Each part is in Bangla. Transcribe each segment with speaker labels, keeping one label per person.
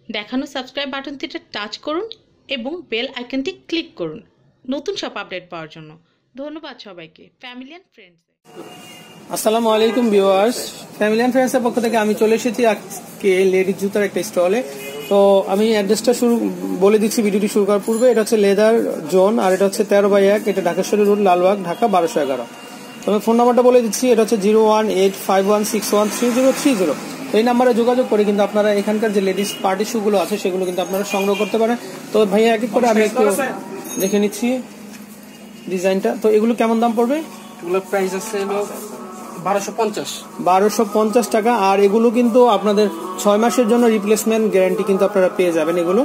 Speaker 1: দেখানো সাবস্ক্রাইব বাটনটিতে টাচ করুন এবং বেল আইকনটি ক্লিক করুন নতুন সব আপডেট পাওয়ার জন্য। ধন্যবাদ সবাইকে। Family and friends.
Speaker 2: আসসালামু আলাইকুম ভিউয়ার্স, ফ্যামিলি অ্যান্ড ফ্রেন্ডসের পক্ষ থেকে আমি চলে এসেছি আজকে লেডিস জুতার একটা স্টলে। তো আমি অ্যাড্রেসটা বলে দিচ্ছি ভিডিওটি শুরু করার পূর্বে। এটা হচ্ছে লেদার জোন, আর এটা হচ্ছে 13/1, এটা ঢাকেশ্বরী রোড, লালবাগ, ঢাকা 1211। তো আমি ফোন নাম্বারটা বলে দিচ্ছি, এটা হচ্ছে 01851613030। এই নাম্বারে যোগাযোগ করে কিন্তু আপনারা এখানকার যে লেডিস পার্টি শুগুলো আছে সেগুলো কিন্তু আপনারা সংগ্রহ করতে পারেন। তো ভাইয়া এক এক করে আমি একটু দেখে নিচ্ছি ডিজাইনটা। তো এগুলো কেমন দাম পড়বে?
Speaker 3: এগুলোর প্রাইস আছে
Speaker 2: 1250 টাকা। আর এগুলো কিন্তু আপনাদের 6 মাসের জন্য রিপ্লেসমেন্ট গ্যারান্টি কিন্তু আপনারা পেয়ে যাবেন এগুলো।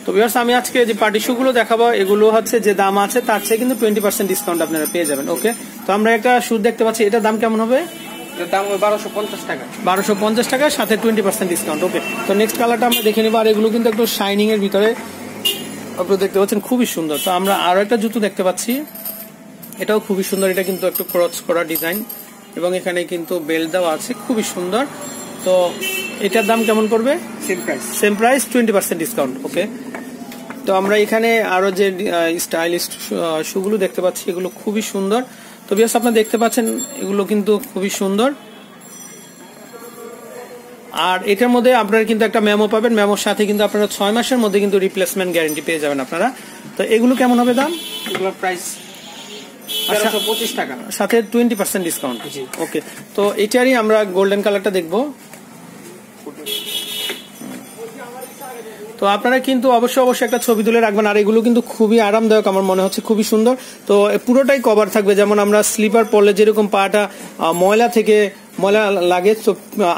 Speaker 2: তো ভিউয়ার্স, আমি আজকে যে পার্টি শুগুলো দেখাবো এগুলো হচ্ছে যে দাম আছে তার চেয়ে কিন্তু 20% ডিসকাউন্ট আপনারা পেয়ে যাবেন। ওকে, তো আমরা একটা শু দেখতে পাচ্ছি, এটার দাম কেমন হবে?
Speaker 3: এটার দাম হবে 1250 টাকা।
Speaker 2: 1250 টাকা, সাথে 20% ডিসকাউন্ট। ওকে, তো নেক্সট কালারটা আমরা দেখে নিব। আর এগুলো কিন্তু একটু শাইনিং এর ভিতরে আপনারা দেখতে পাচ্ছেন, খুবই সুন্দর। তো আমরা আরো একটা জুতো দেখতে পাচ্ছি, এটাও খুবই সুন্দর। এটা কিন্তু একটু ক্রস করা ডিজাইন এবং এখানে কিন্তু বেল্ট দেওয়া আছে, খুবই সুন্দর। তো এটার দাম কেমন পড়বে? Same price 20% discount. ওকে, তো আমরা এখানে আরো যে স্টাইলিশ শুগুলো দেখতে পাচ্ছি, এগুলো খুবই সুন্দর। তো ভিউয়ার্স, আপনারা দেখতে পাচ্ছেন এগুলো কিন্তু খুবই সুন্দর। আর এটার মধ্যে আপনারা কিন্তু একটা মেমো পাবেন, মেমোর সাথে কিন্তু আপনারা 6 মাসের মধ্যে কিন্তু রিপ্লেসমেন্ট গ্যারান্টি পেয়ে যাবেন আপনারা। তো এগুলো কেমন হবে দাম?
Speaker 3: এগুলোর প্রাইস 1325 টাকা,
Speaker 2: সাথে 20% ডিসকাউন্ট। ওকে, তো এটারই আমরা গোল্ডেন কালারটা দেখবো। তো আপনারা কিন্তু অবশ্যই একটা ছবি তুলে রাখবেন। আর এগুলো কিন্তু খুবই আরামদায়ক, আমার মনে হচ্ছে খুবই সুন্দর। তো পুরোটাই কভার থাকবে, যেমন আমরা স্লিপার পরলে যেরকম পাটা ময়লা লাগে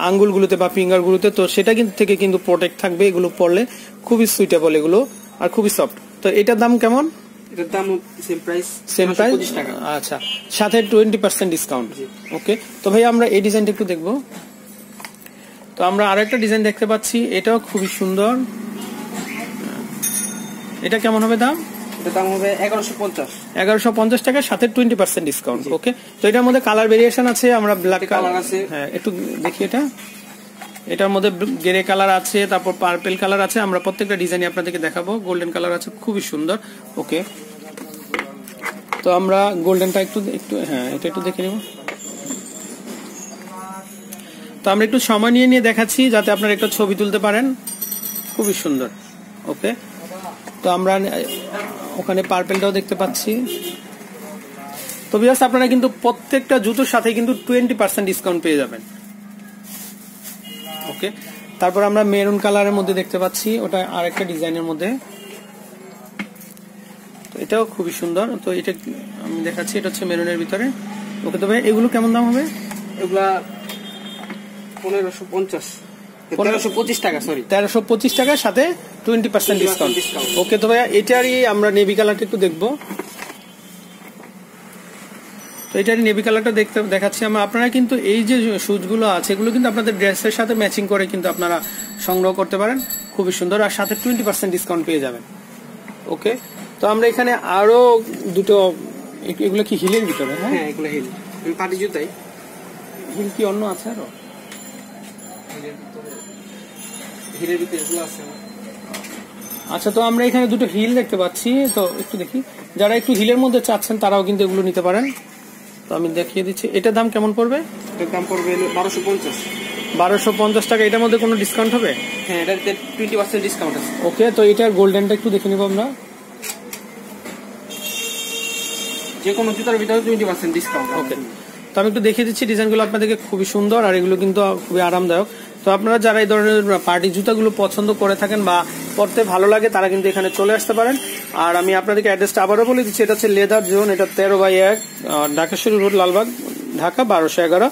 Speaker 2: আঙ্গুলগুলোতে বা ফিঙ্গারগুলোতে, তো সেটা কিন্তু থেকে কিন্তু প্রোটেক্ট থাকবে এগুলো পরলে। খুবই সুইটেবল এগুলো আর খুবই সফট। তো এটার দাম কেমন?
Speaker 3: এটার দাম সেম প্রাইস টাকা।
Speaker 2: আচ্ছা, সাথে 20% ডিসকাউন্ট। ওকে, তো ভাই আমরা এই ডিজাইনটা একটু দেখবো। তো আমরা আরো একটা ডিজাইন দেখতে পাচ্ছি, এটাও খুবই সুন্দর। এটা কেমন হবে দাম?
Speaker 3: এটার দাম হবে
Speaker 2: 1150 টাকা, সাথে 20% ডিসকাউন্ট। ওকে, তো এটার মধ্যে কালার ভেরিয়েশন আছে, আমরা ব্ল্যাক কালার
Speaker 3: আছে,
Speaker 2: হ্যাঁ একটু দেখি। এটার মধ্যে গ্রে কালার আছে, তারপর পার্পল কালার আছে। আমরা প্রত্যেকটা ডিজাইন আপনাদেরকে দেখাবো। গোল্ডেন কালার আছে, খুবই সুন্দর। ওকে, তো আমরা গোল্ডেনটা একটু হ্যাঁ এটা একটু দেখে নিব। তো আমরা একটু সময় নিয়ে দেখাচ্ছি যাতে আপনারা একটু ছবি তুলতে পারেন, খুবই সুন্দর। ওকে, তো আমরা ওখানে পার্পেলটাও দেখতে পাচ্ছি। তো ভিউয়ার্স, আপনারা কিন্তু প্রত্যেকটা জুতোর সাথে কিন্তু 20% ডিসকাউন্ট পেয়ে যাবেন। ওকে, তারপর আমরা মেরুন কালারের মধ্যে দেখতে পাচ্ছি, ওটা আরেকটা ডিজাইনের মধ্যে। তো এটাও খুবই সুন্দর। তো এটা আমি দেখাচ্ছি, এটা হচ্ছে মেরুনের ভিতরে। ওকে, তো ভাই এগুলো কেমন দাম হবে?
Speaker 3: এগুলা 1325 টাকা, সরি
Speaker 2: 1325 টাকা, সাথে 20% ডিসকাউন্ট। ওকে, তো ভাইয়া এটারই আমরা নেভি কালারটা একটু দেখবো। তো এটারই নেভি কালারটা দেখাচ্ছি আমরা। আপনারা কিন্তু এই যে শুজগুলো আছে এগুলো কিন্তু আপনাদের ড্রেসের সাথে ম্যাচিং করে কিন্তু আপনারা সংগ্রহ করতে পারেন, খুবই সুন্দর। আর সাথে 20% ডিসকাউন্ট পেয়ে যাবেন। ওকে, তো আমরা এখানে আরো দুটো, এগুলো কি হিলের ভিতরে?
Speaker 3: হ্যাঁ, এগুলো হিল, পাটি জুতাই।
Speaker 2: হিল কি অন্য আছে আরো?
Speaker 3: হিলের ভিতরে এগুলো আছে।
Speaker 2: আচ্ছা, তো আমরা এখানে দুটো হিল দেখতে পাচ্ছি। তো একটু দেখি, যারা একটু হিলের মধ্যে চাচ্ছেন তারাও কিন্তু এগুলো নিতে পারেন। তো আমি দেখিয়ে দিচ্ছি, এটার দাম কেমন পড়বে?
Speaker 3: এটার দাম পড়বে
Speaker 2: 1250 টাকা। এটার মধ্যে কোনো ডিসকাউন্ট হবে?
Speaker 3: হ্যাঁ, এটাতে 20% ডিসকাউন্ট আছে।
Speaker 2: ওকে, তো এটার গোল্ডেনটা একটু দেখে নিব আমরা।
Speaker 3: যে কোনো জুতার ভিতরে 20% ডিসকাউন্ট।
Speaker 2: ওকে, তো আমি একটু দেখিয়ে দিচ্ছি ডিজাইনগুলো আপনাদেরকে, খুবই সুন্দর আর এগুলো কিন্তু খুবই আরামদায়ক। তো আপনারা যারা এই ধরনের পার্টি জুতাগুলো পছন্দ করে থাকেন বা পরতে ভালো লাগে তারা কিন্তু এখানে চলে আসতে পারেন। আর আমি আপনাদেরকে অ্যাড্রেসটা আবারও বলে দিচ্ছি, এটা হচ্ছে লেদার জোন, এটা 13/1, ঢাকেশ্বরী রোড, লালবাগ, ঢাকা 1211।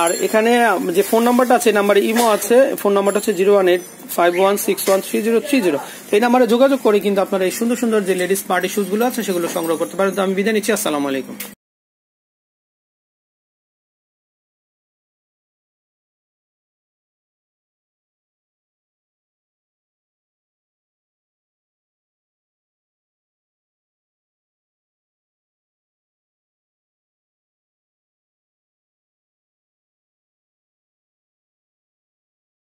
Speaker 2: আর এখানে যে ফোন নাম্বারটা আছে, এই নাম্বারে ইমো আছে, ফোন নাম্বারটা হচ্ছে 01851613030। এই নাম্বারে যোগাযোগ করে কিন্তু আপনারা এই সুন্দর সুন্দর যে লেডিস পার্টি শুজ গুলো আছে সেগুলো সংগ্রহ করতে পারেন। তো আমি বিদায় নিচ্ছি, আসসালামু আলাইকুম।